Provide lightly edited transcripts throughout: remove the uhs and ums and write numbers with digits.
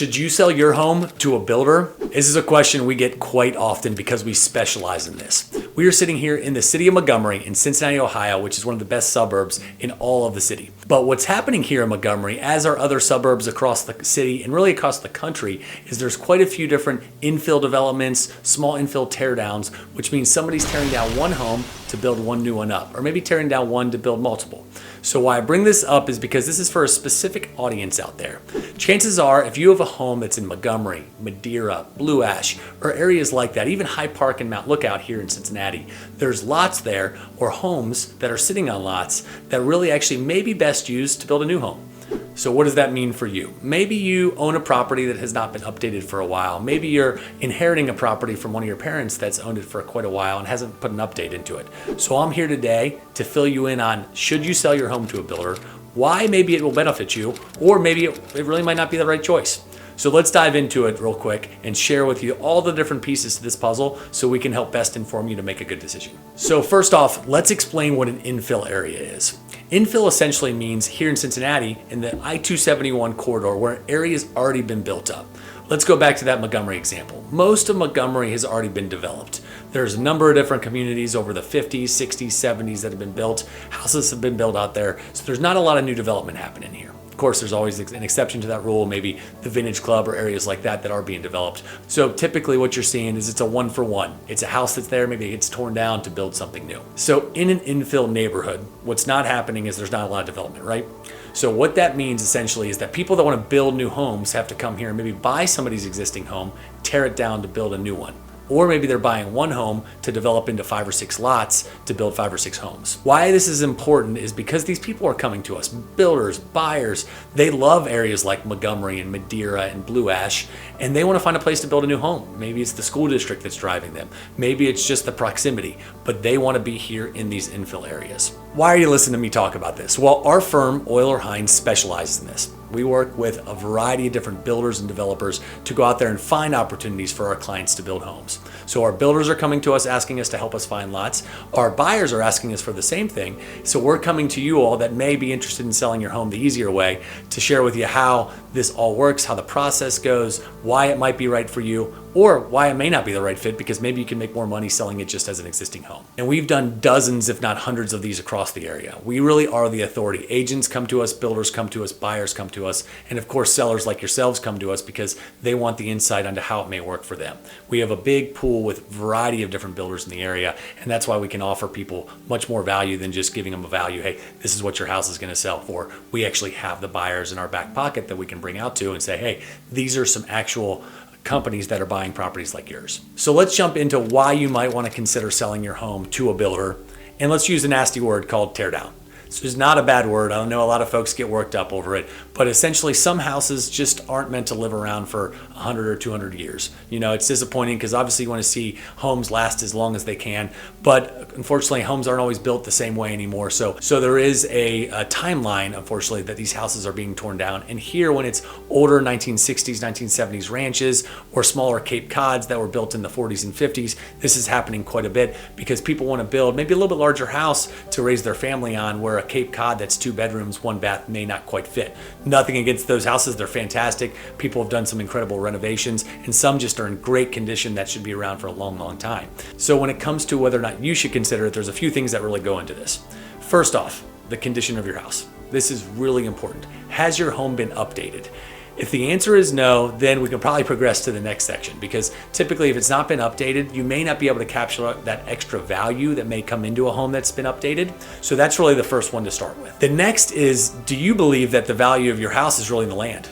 Should you sell your home to a builder? This is a question we get quite often because we specialize in this. We are sitting here in the city of Montgomery in Cincinnati, Ohio, which is one of the best suburbs in all of the city. But what's happening here in Montgomery, as are other suburbs across the city and really across the country, is there's quite a few different infill developments, small infill teardowns, which means somebody's tearing down one home to build one new one up, or maybe tearing down one to build multiple. So why I bring this up is because this is for a specific audience out there. Chances are, if you have a home that's in Montgomery, Madeira, Blue Ash, or areas like that, even High Park and Mount Lookout here in Cincinnati, there's lots there or homes that are sitting on lots that really actually may be best used to build a new home. So what does that mean for you? Maybe you own a property that has not been updated for a while. Maybe you're inheriting a property from one of your parents that's owned it for quite a while and hasn't put an update into it. So I'm here today to fill you in on, should you sell your home to a builder? Why maybe it will benefit you, or maybe it really might not be the right choice. So let's dive into it real quick and share with you all the different pieces to this puzzle so we can help best inform you to make a good decision. So first off, let's explain what an infill area is. Infill essentially means here in Cincinnati in the I-271 corridor where an area has already been built up. Let's go back to that Montgomery example. Most of Montgomery has already been developed. There's a number of different communities over the 50s, 60s, 70s that have been built. Houses have been built out there. So there's not a lot of new development happening here. Of course, there's always an exception to that rule, maybe the Vintage Club or areas like that are being developed. So typically what you're seeing is it's a one for one. It's a house that's there, maybe it gets torn down to build something new. So in an infill neighborhood, what's not happening is there's not a lot of development, right? So what that means essentially is that people that want to build new homes have to come here and maybe buy somebody's existing home, tear it down to build a new one. Or maybe they're buying one home to develop into 5 or 6 lots to build 5 or 6 homes. Why this is important is because these people are coming to us, builders, buyers. They love areas like Montgomery and Madeira and Blue Ash, and they want to find a place to build a new home. Maybe it's the school district that's driving them. Maybe it's just the proximity, but they want to be here in these infill areas. Why are you listening to me talk about this? Well, our firm, Oyler Hines, specializes in this. We work with a variety of different builders and developers to go out there and find opportunities for our clients to build homes. So our builders are coming to us asking us to help us find lots. Our buyers are asking us for the same thing. So we're coming to you all that may be interested in selling your home the easier way to share with you how this all works, how the process goes, why it might be right for you, or why it may not be the right fit because maybe you can make more money selling it just as an existing home. And we've done dozens, if not hundreds of these across the area. We really are the authority. Agents come to us, builders come to us, buyers come to us, and of course sellers like yourselves come to us because they want the insight onto how it may work for them. We have a big pool with a variety of different builders in the area, and that's why we can offer people much more value than just giving them a value. Hey, this is what your house is going to sell for. We actually have the buyers in our back pocket that we can bring out to and say, hey, these are some actual companies that are buying properties like yours. So let's jump into why you might want to consider selling your home to a builder. And let's use a nasty word called tear down. So it's not a bad word. I know a lot of folks get worked up over it, but essentially some houses just aren't meant to live around for 100 or 200 years. You know, it's disappointing because obviously you want to see homes last as long as they can, but unfortunately homes aren't always built the same way anymore. So there is a timeline, unfortunately, that these houses are being torn down. And here, when it's older 1960s, 1970s ranches or smaller Cape Cods that were built in the 40s and 50s, this is happening quite a bit because people want to build maybe a little bit larger house to raise their family on, where a Cape Cod that's 2 bedrooms, 1 bath may not quite fit. Nothing against those houses. They're fantastic. People have done some incredible renovations, and some just are in great condition that should be around for a long, long time. So when it comes to whether or not you should consider it, there's a few things that really go into this. First off, the condition of your house. This is really important. Has your home been updated? If the answer is no, then we can probably progress to the next section, because typically if it's not been updated, you may not be able to capture that extra value that may come into a home that's been updated. So that's really the first one to start with. The next is, do you believe that the value of your house is really in the land?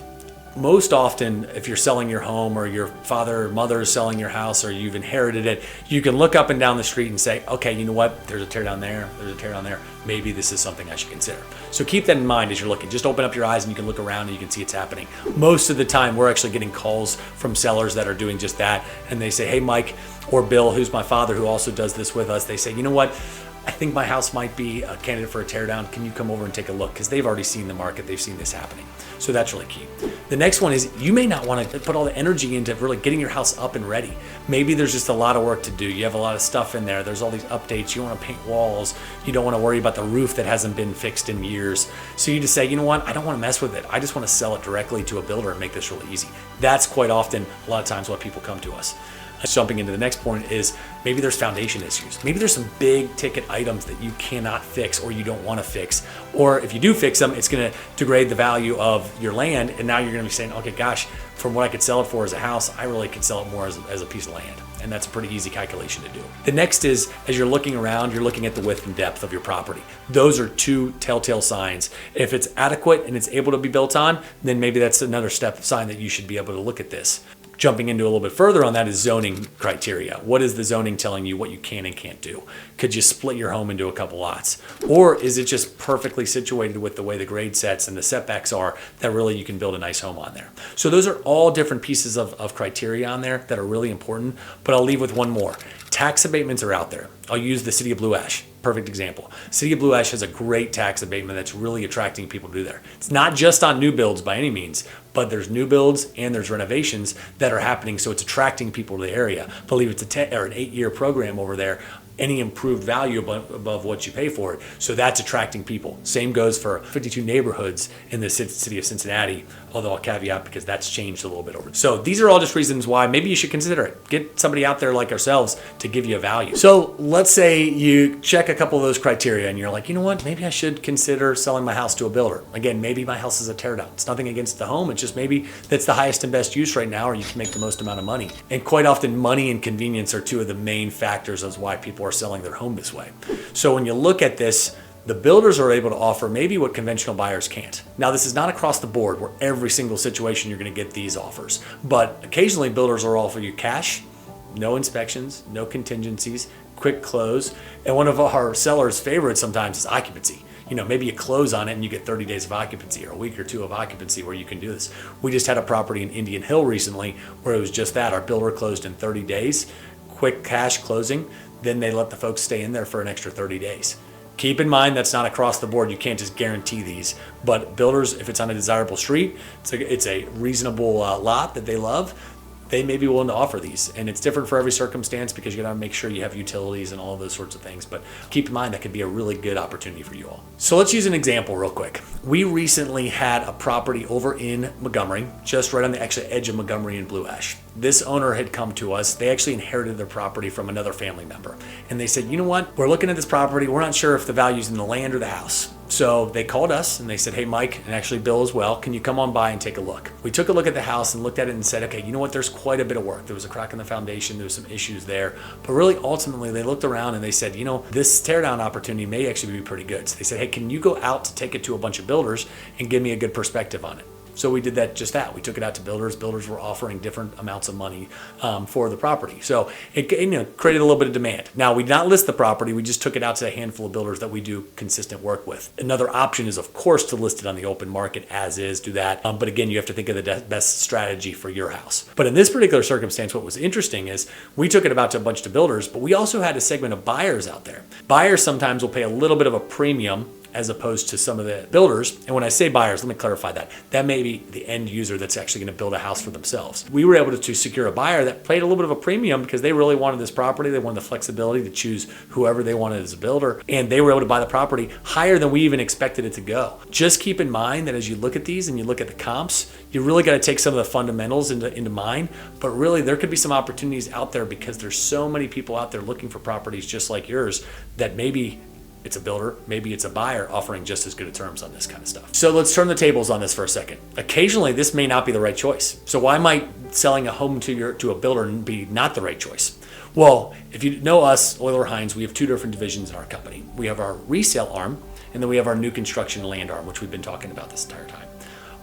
Most often, if you're selling your home or your father or mother is selling your house or you've inherited it, you can look up and down the street and say, okay, you know what? There's a tear down there. There's a tear down there. Maybe this is something I should consider. So keep that in mind as you're looking. Just open up your eyes and you can look around and you can see it's happening. Most of the time, we're actually getting calls from sellers that are doing just that. And they say, hey, Mike or Bill, who's my father, who also does this with us. They say, you know what? I think my house might be a candidate for a teardown. Can you come over and take a look? Because they've already seen the market. They've seen this happening. So that's really key. The next one is you may not want to put all the energy into really getting your house up and ready. Maybe there's just a lot of work to do. You have a lot of stuff in there. There's all these updates. You want to paint walls. You don't want to worry about the roof that hasn't been fixed in years. So you just say, you know what? I don't want to mess with it. I just want to sell it directly to a builder and make this really easy. That's quite often, a lot of times, why people come to us. Jumping into the next point is maybe there's foundation issues. Maybe there's some big ticket items that you cannot fix or you don't want to fix. Or if you do fix them, it's going to degrade the value of your land. And now you're going to be saying, okay, gosh, from what I could sell it for as a house, I really could sell it more as a piece of land. And that's a pretty easy calculation to do. The next is, as you're looking around, you're looking at the width and depth of your property. Those are two telltale signs. If it's adequate and it's able to be built on, then maybe that's another sign that you should be able to look at this. Jumping into a little bit further on that is zoning criteria. What is the zoning telling you what you can and can't do? Could you split your home into a couple lots? Or is it just perfectly situated with the way the grade sets and the setbacks are that really you can build a nice home on there? So those are all different pieces of criteria on there that are really important, but I'll leave with one more. Tax abatements are out there. I'll use the city of Blue Ash. Perfect example. City of Blue Ash has a great tax abatement that's really attracting people to do there. It's not just on new builds by any means, but there's new builds and there's renovations that are happening, so it's attracting people to the area. I believe it's an 8-year program over there. Any improved value above what you pay for it. So that's attracting people. Same goes for 52 neighborhoods in the city of Cincinnati, although I'll caveat because that's changed a little bit over. So these are all just reasons why maybe you should consider it. Get somebody out there like ourselves to give you a value. So let's say you check a couple of those criteria and you're like, you know what, maybe I should consider selling my house to a builder. Again, maybe my house is a teardown. It's nothing against the home. It's just maybe that's the highest and best use right now, or you can make the most amount of money. And quite often money and convenience are two of the main factors as why people are selling their home this way. So when you look at this, the builders are able to offer maybe what conventional buyers can't. Now, this is not across the board where every single situation you're going to get these offers, but occasionally builders will offer you cash, no inspections, no contingencies, quick close, and one of our sellers' favorites sometimes is occupancy. You know, maybe you close on it and you get 30 days of occupancy or a week or two of occupancy where you can do this. We just had a property in Indian Hill recently where it was just that. Our builder closed in 30 days, quick cash closing. Then they let the folks stay in there for an extra 30 days. Keep in mind, that's not across the board. You can't just guarantee these. But builders, if it's on a desirable street, it's a reasonable lot that they love, they may be willing to offer these. And it's different for every circumstance because you got to make sure you have utilities and all of those sorts of things. But keep in mind, that could be a really good opportunity for you all. So let's use an example real quick. We recently had a property over in Montgomery, just right on the actual edge of Montgomery and Blue Ash. This owner had come to us. They actually inherited their property from another family member. And they said, you know what? We're looking at this property. We're not sure if the value's in the land or the house. So they called us and they said, hey, Mike, and actually Bill as well, can you come on by and take a look? We took a look at the house and looked at it and said, okay, you know what? There's quite a bit of work. There was a crack in the foundation. There was some issues there. But really, ultimately, they looked around and they said, you know, this teardown opportunity may actually be pretty good. So they said, hey, can you go out to take it to a bunch of builders and give me a good perspective on it? So we did just that. We took it out to builders. Builders were offering different amounts of money for the property. So it created a little bit of demand. Now, we did not list the property. We just took it out to a handful of builders that we do consistent work with. Another option is, of course, to list it on the open market as is, do that. But again, you have to think of the best strategy for your house. But in this particular circumstance, what was interesting is we took it about to a bunch of builders, but we also had a segment of buyers out there. Buyers sometimes will pay a little bit of a premium as opposed to some of the builders. And when I say buyers, let me clarify that. That may be the end user that's actually going to build a house for themselves. We were able to secure a buyer that paid a little bit of a premium because they really wanted this property. They wanted the flexibility to choose whoever they wanted as a builder. And they were able to buy the property higher than we even expected it to go. Just keep in mind that as you look at these and you look at the comps, you really got to take some of the fundamentals into mind. But really, there could be some opportunities out there because there's so many people out there looking for properties just like yours that maybe it's a builder, maybe it's a buyer offering just as good of terms on this kind of stuff. So let's turn the tables on this for a second. Occasionally, this may not be the right choice. So why might selling a home to a builder be not the right choice? Well, if you know us, Oyler Hines, we have two different divisions in our company. We have our resale arm, and then we have our new construction land arm, which we've been talking about this entire time.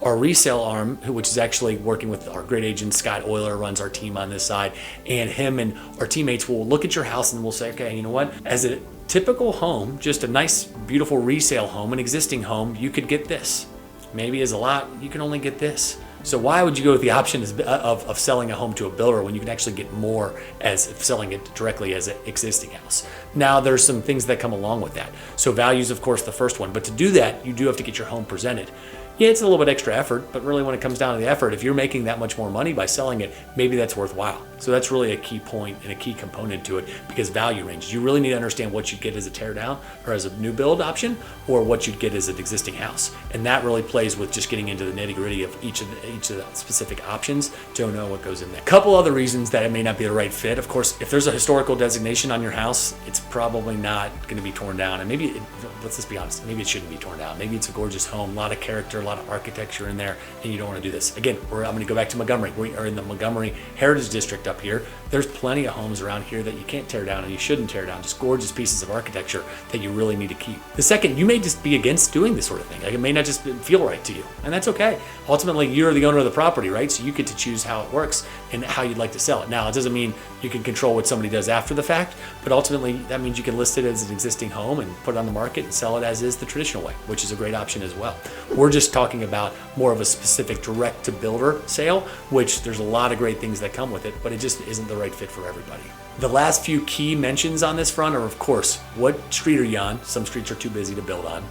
Our resale arm, which is actually working with our great agent, Scott Oyler, runs our team on this side, and him and our teammates will look at your house and we'll say, okay, you know what? As a typical home, just a nice, beautiful resale home, an existing home, you could get this. Maybe as a lot, you can only get this. So why would you go with the option of selling a home to a builder when you can actually get more as selling it directly as an existing house? Now, there's some things that come along with that. So value is, of course, the first one. But to do that, you do have to get your home presented. Yeah, it's a little bit extra effort, but really when it comes down to the effort, if you're making that much more money by selling it, maybe that's worthwhile. So that's really a key point and a key component to it, because value ranges. You really need to understand what you'd get as a tear down or as a new build option, or what you'd get as an existing house. And that really plays with just getting into the nitty gritty of each of the specific options to know what goes in there. A couple other reasons that it may not be the right fit. Of course, if there's a historical designation on your house, it's probably not going to be torn down. And maybe, let's just be honest, maybe it shouldn't be torn down. Maybe it's a gorgeous home, a lot of character, a lot of architecture in there, and you don't want to do this. Again, I'm going to go back to Montgomery. We are in the Montgomery Heritage District up here. There's plenty of homes around here that you can't tear down and you shouldn't tear down, just gorgeous pieces of architecture that you really need to keep. The second, you may just be against doing this sort of thing. Like, it may not just feel right to you, and that's okay. Ultimately, you're the owner of the property, right? So you get to choose how it works and how you'd like to sell it. Now, it doesn't mean you can control what somebody does after the fact, but ultimately that means you can list it as an existing home and put it on the market and sell it as is the traditional way, which is a great option as well. We're just talking about more of a specific direct to builder sale, which there's a lot of great things that come with it, but it just isn't the right fit for everybody. The last few key mentions on this front are, of course, what street are you on? Some streets are too busy to build on.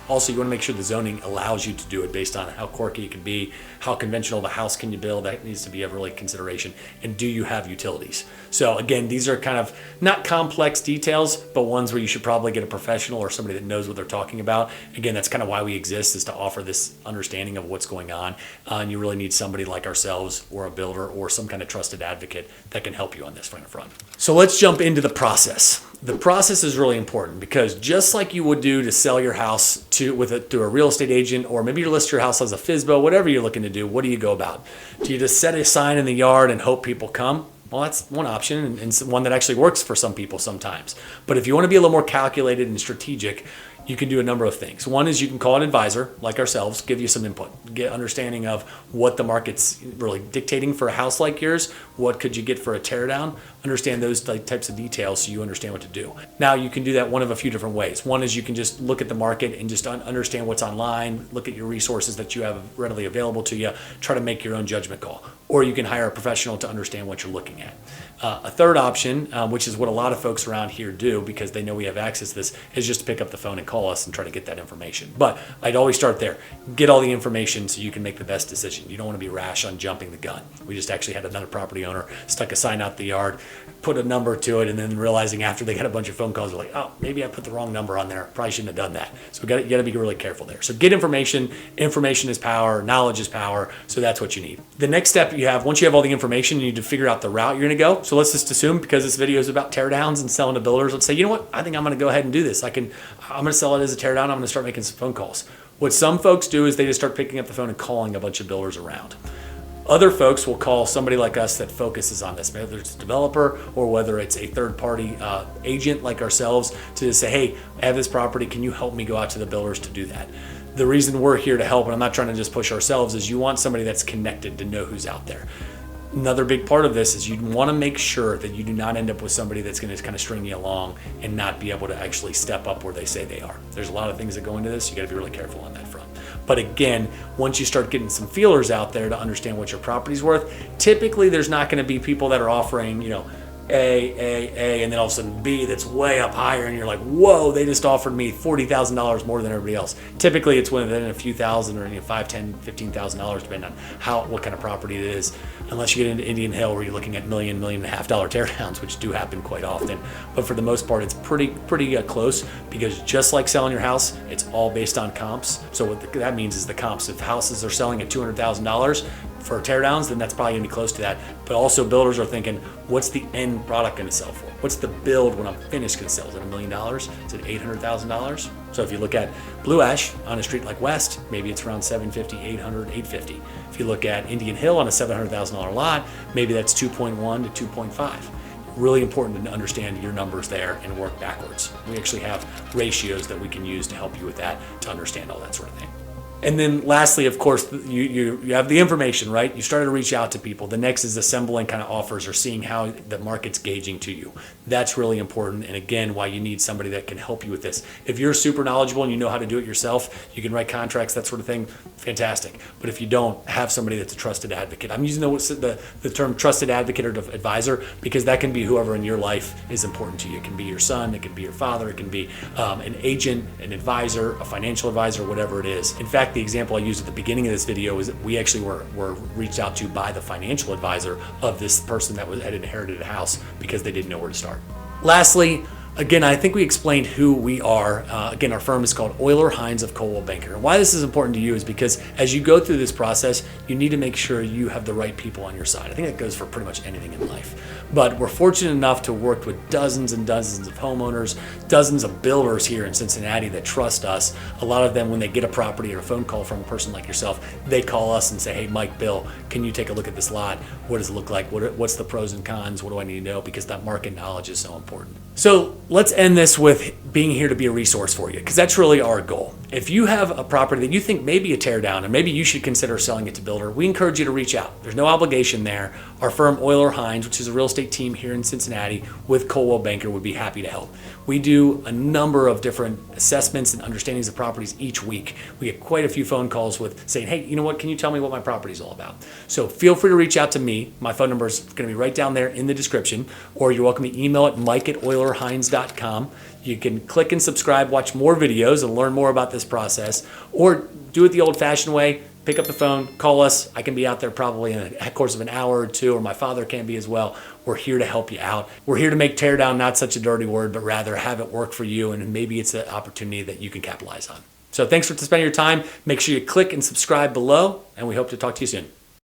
Also, you want to make sure the zoning allows you to do it based on how quirky it can be, how conventional of a house can you build. That needs to be a really consideration. And do you have utilities? So again, these are kind of not complex details, but ones where you should probably get a professional or somebody that knows what they're talking about. Again, that's kind of why we exist, is to offer this understanding of what's going on. And you really need somebody like ourselves or a builder or some kind of trusted advocate that can help you on this front. So let's jump into the process. The process is really important, because just like you would do to sell your house through a real estate agent, or maybe you list your house as a FSBO, whatever you're looking to do, what do you go about? Do you just set a sign in the yard and hope people come? Well, that's one option, and one that actually works for some people sometimes. But if you want to be a little more calculated and strategic, you can do a number of things. One is you can call an advisor like ourselves, give you some input, get understanding of what the market's really dictating for a house like yours. What could you get for a teardown? Understand those types of details so you understand what to do. Now, you can do that one of a few different ways. One is you can just look at the market and just understand what's online, look at your resources that you have readily available to you, try to make your own judgment call. Or you can hire a professional to understand what you're looking at. A third option, which is what a lot of folks around here do because they know we have access to this, is just to pick up the phone and call us and try to get that information. But I'd always start there. Get all the information so you can make the best decision. You don't want to be rash on jumping the gun. We just actually had another property owner stuck a sign out the yard, put a number to it, and then realizing after they got a bunch of phone calls, they're like, oh, maybe I put the wrong number on there. Probably shouldn't have done that. So you got to be really careful there. So get information. Information is power. Knowledge is power. So that's what you need. The next step you have, once you have all the information, you need to figure out the route you're going to go. So let's just assume, because this video is about teardowns and selling to builders, let's say, you know what, I think I'm going to go ahead and do this. I'm going to sell it as a teardown. I'm going to start making some phone calls. What some folks do is they just start picking up the phone and calling a bunch of builders around. Other folks will call somebody like us that focuses on this, whether it's a developer or whether it's a third-party agent like ourselves, to say, hey, I have this property. Can you help me go out to the builders to do that? The reason we're here to help, and I'm not trying to just push ourselves, is you want somebody that's connected to know who's out there. Another big part of this is you want to make sure that you do not end up with somebody that's going to kind of string you along and not be able to actually step up where they say they are. There's a lot of things that go into this. You got to be really careful on that front. But again, once you start getting some feelers out there to understand what your property's worth, typically there's not going to be people that are offering, A, and then all of a sudden B that's way up higher, and you're like, whoa, they just offered me $40,000 more than everybody else. Typically it's within a few thousand, or $5, $10, $15,000, depending on what kind of property it is, unless you get into Indian Hill where you're looking at $1.5 million teardowns, which do happen quite often. But for the most part, it's pretty close, because just like selling your house, it's all based on comps. So what that means is the comps. If houses are selling at $200,000 for teardowns, then that's probably gonna be close to that. But also builders are thinking, what's the end product gonna sell for? What's the build when I'm finished gonna sell? Is it $1 million? Is it $800,000? So if you look at Blue Ash on a street like West, maybe it's around $750,000, $800,000, $850,000. If you look at Indian Hill on a $700,000 lot, maybe that's 2.1 to 2.5. Really important to understand your numbers there and work backwards. We actually have ratios that we can use to help you with that, to understand all that sort of thing. And then lastly, of course, you have the information, right? You started to reach out to people. The next is assembling kind of offers or seeing how the market's gauging to you. That's really important. And again, why you need somebody that can help you with this. If you're super knowledgeable and you know how to do it yourself, you can write contracts, that sort of thing, fantastic. But if you don't, have somebody that's a trusted advocate. I'm using the term trusted advocate or advisor because that can be whoever in your life is important to you. It can be your son, it can be your father, it can be an agent, an advisor, a financial advisor, whatever it is. In fact, the example I used at the beginning of this video is that we actually were reached out to by the financial advisor of this person that had inherited a house because they didn't know where to start. Lastly, again, I think we explained who we are. Again, our firm is called Oyler, Hines of Coldwell Banker. And why this is important to you is because as you go through this process, you need to make sure you have the right people on your side. I think that goes for pretty much anything in life. But we're fortunate enough to work with dozens and dozens of homeowners, dozens of builders here in Cincinnati that trust us. A lot of them, when they get a property or a phone call from a person like yourself, they call us and say, hey, Mike, Bill, can you take a look at this lot? What does it look like? What's the pros and cons? What do I need to know? Because that market knowledge is so important. So let's end this with being here to be a resource for you, because that's really our goal. If you have a property that you think may be a tear down and maybe you should consider selling it to builder, we encourage you to reach out. There's no obligation there. Our firm, Oyler Hines, which is a real estate team here in Cincinnati with Coldwell Banker, would be happy to help. We do a number of different assessments and understandings of properties each week. We get quite a few phone calls with saying, hey, you know what, can you tell me what my property is all about? So feel free to reach out to me. My phone number is going to be right down there in the description, or you're welcome to email at mike@oylerhines.com. You can click and subscribe, watch more videos and learn more about this process, or do it the old-fashioned way. Pick up the phone, call us. I can be out there probably in the course of an hour or two, or my father can be as well. We're here to help you out. We're here to make tear down not such a dirty word, but rather have it work for you, and maybe it's an opportunity that you can capitalize on. So thanks for spending your time. Make sure you click and subscribe below, and we hope to talk to you soon.